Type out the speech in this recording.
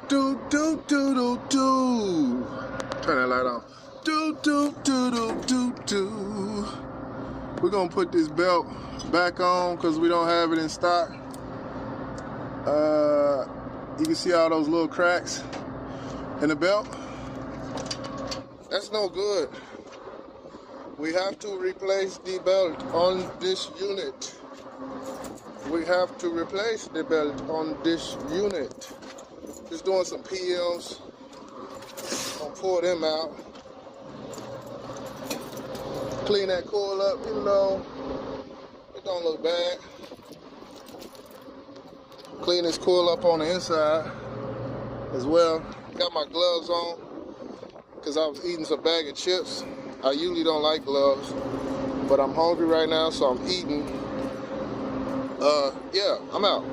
Do do do do do. Turn that light on. Do do do do do do. We're gonna put this belt back on because we don't have it in stock. You can see all those little cracks in the belt. That's no good. We have to replace the belt on this unit. We have to replace the belt on this unit. Just doing some PMs. Gonna pull them out. Clean that coil up, even though it don't look bad. Clean this coil up on the inside as well. Got my gloves on because I was eating some bag of chips. I usually don't like gloves, but I'm hungry right now, so I'm eating. Yeah, I'm out.